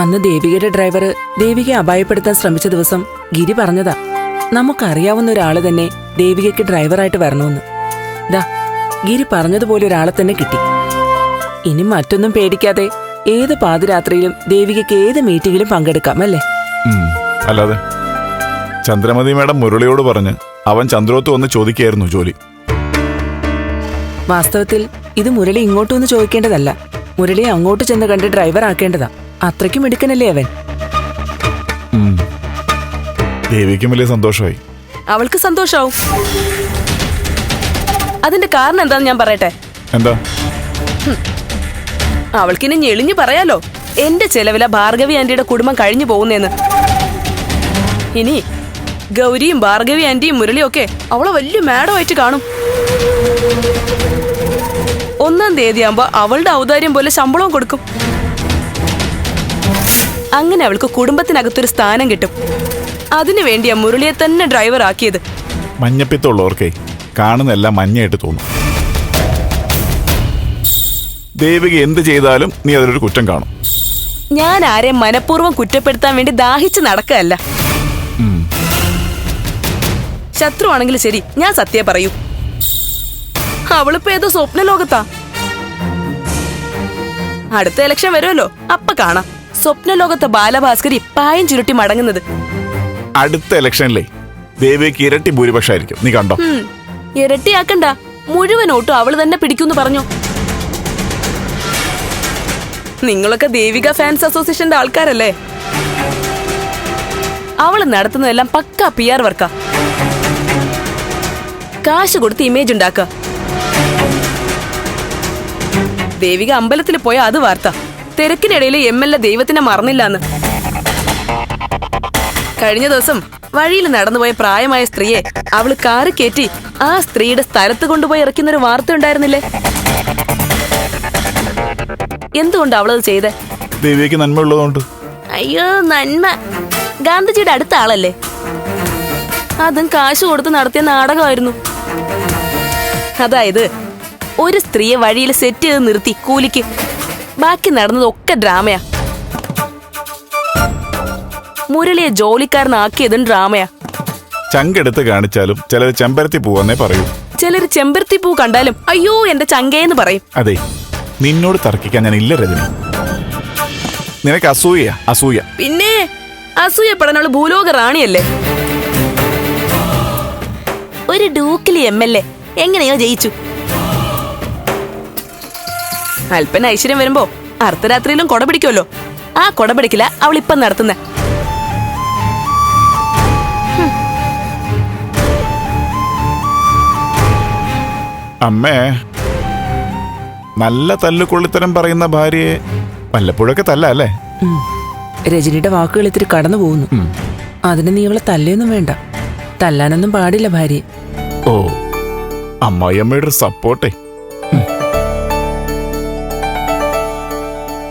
അന്ന് ദേവികയുടെ ഡ്രൈവർ ദേവികയെ അപായപ്പെടുത്താൻ ശ്രമിച്ച ദിവസം ഗിരി പറഞ്ഞതാ, നമുക്കറിയാവുന്ന ഒരാള് തന്നെ ദേവികയ്ക്ക് ഡ്രൈവറായിട്ട് വരണമെന്ന്. ദാ ഗിരി പറഞ്ഞതുപോലെ ഒരാളെ തന്നെ കിട്ടി. ഇനി മറ്റൊന്നും പേടിക്കാതെ ഏത് പാതിരാത്രിയിലും ദേവികയ്ക്ക് ഏത് മീറ്റിംഗിലും പങ്കെടുക്കാം, അല്ലേ? അല്ലാതെ ചന്ദ്രമതി മേഡം മുരളിയോട് പറഞ്ഞ് അവൻ ചന്ദ്രോത്ത് വന്ന് ചോദിക്കായിരുന്നു ജോലി. വാസ്തവത്തിൽ ഇത് മുരളി ഇങ്ങോട്ട് വന്ന് ചോദിക്കേണ്ടതല്ല, മുരളിയെ അങ്ങോട്ട് ചെന്ന് കണ്ട് ഡ്രൈവർ ആക്കേണ്ടതാ. അത്രയ്ക്കും എടുക്കനല്ലേ അവൻ. ദേവിക്കും വലിയ സന്തോഷമായി. അവൾക്ക് സന്തോഷാവും. അതിന്റെ കാരണം എന്താന്ന് ഞാൻ പറയട്ടെ. എന്താ? അവൾക്കിനി ഞെളിഞ്ഞു പറയാലോ, എന്റെ ചെലവില ഭാർഗവി ആന്റിയുടെ കുടുംബം കഴിഞ്ഞു പോകുന്നേന്ന്. ഇനി ഗൗരിയും ഭാർഗവി ആന്റിയും മുരളിയും ഒക്കെ അവളെ വലിയ മാഡമായിട്ട് കാണും. 1-ാം തീയതി ആകുമ്പോ അവളുടെ ഔദാര്യം പോലെ ശമ്പളവും കൊടുക്കും. അങ്ങനെ അവൾക്ക് കുടുംബത്തിനകത്തൊരു സ്ഥാനം കിട്ടും. അതിനു വേണ്ടിയാ മുരളിയെ തന്നെ ഡ്രൈവർ ആക്കിയത്. മഞ്ഞപ്പിത്തമുള്ളവർക്കേ കാണുന്നെല്ലാം മഞ്ഞയായിട്ട് തോന്നും. ദേവിക എന്ത് ചെയ്താലും നീ അതിലൊരു കുറ്റം കാണും. ഞാൻ ആരെയും മനഃപൂർവ്വം കുറ്റപ്പെടുത്താൻ വേണ്ടി ദാഹിച്ച് നടക്കല്ല. ശത്രുവാണെങ്കിലും ശരി, ഞാൻ സത്യം പറയൂ. അവളിപ്പോ ഏതോ സ്വപ്ന ലോകത്താ. അടുത്ത ഇലക്ഷൻ വരുമല്ലോ, അപ്പൊ കാണാം സ്വപ്ന ലോകത്തെ ബാലഭാസ്കരി പായം ചുരുട്ടി മടങ്ങുന്നത്. അടുത്ത ഇലക്ഷനിലെ ദേവിക്ക് ഇരട്ടി ഭൂരിപക്ഷമായിരിക്കും, നീ കണ്ടോ? ഇരട്ടിയാക്കണ്ട, മുഴുവൻ ഓട്ടും അവള് തന്നെ പിടിക്കൂന്ന് പറഞ്ഞു. നിങ്ങളൊക്കെ ദേവിക ഫാൻസ് അസോസിയേഷന്റെ ആൾക്കാരല്ലേ? അവള് നടത്തുന്നതെല്ലാം പക്കാ PR വർക്കാ. കാശ് കൊടുത്ത് ഇമേജ് ഉണ്ടാക്ക. ദേവിക അമ്പലത്തിൽ പോയ അത് വാർത്ത. തിരക്കിനിടയിൽ MLA ദൈവത്തിനെ മറന്നില്ലാന്ന്. കഴിഞ്ഞ ദിവസം വഴിയിൽ നടന്നുപോയ പ്രായമായ സ്ത്രീയെ അവള് കാറ് കയറ്റി ആ സ്ത്രീയുടെ സ്ഥലത്ത് കൊണ്ടുപോയി ഇറക്കുന്നൊരു വാർത്ത ഉണ്ടായിരുന്നില്ലേ? എന്തുകൊണ്ട് അവളത് ചെയ്തേ? ദേവിക്ക് നന്മ ഉള്ളതുകൊണ്ട്. അയ്യോ, നന്മ ഗാന്ധിജിയുടെ അടുത്ത ആളല്ലേ? അതും കാശ് കൊടുത്ത് നടത്തിയ നാടകമായിരുന്നു. അതായത് ഒരു സ്ത്രീയെ വഴിയിൽ സെറ്റ് ചെയ്ത് നിർത്തി കൂലിക്ക്, ബാക്കി നടന്നതൊക്കെ ഡ്രാമയാ. മുരളിയെ ജോലിക്കാരനാക്കിയതും ഡ്രാമയാ. ചങ്കെടുത്ത് കാണിച്ചാലും ചിലർ ചെമ്പരത്തി പൂവെന്നേ പറയൂ. ചിലർ ചെമ്പരത്തി പൂ കണ്ടാലും അയ്യോ എന്റെ ചങ്കേന്ന് പറയും. അതെ, നിന്നോട് തർക്കിക്കാൻ ഞാൻ ഇല്ല രജനി. നിനക്ക് അസൂയ. പിന്നെ അസൂയപ്പെടാനുള്ള ഭൂലോക റാണിയല്ലേ? ഒരു ഡൂക്കിലി MLA എങ്ങനെയോ ജയിച്ചു. അല്പന ഐശ്വര്യം വരുമ്പോ അർദ്ധരാത്രിയിലും കൊട പിടിക്കുമല്ലോ. ആ കൊട പിടിക്കില്ല അവളിപ്പം നടത്തുന്ന. അമ്മേ, നല്ല തല്ലുകൊള്ളിത്തരം പറയുന്ന ഭാര്യയെ വല്ലപ്പോഴൊക്കെ തല്ല അല്ലേ? രജനിയുടെ വാക്കുകൾ ഇത്തിരി കടന്നു പോകുന്നു. അതിന് നീ അവളെ തല്ലിയൊന്നും വേണ്ട. തല്ലാനൊന്നും പാടില്ല ഭാര്യയെ. ഓ, അമ്മായിയമ്മയുടെ സപ്പോർട്ടേ.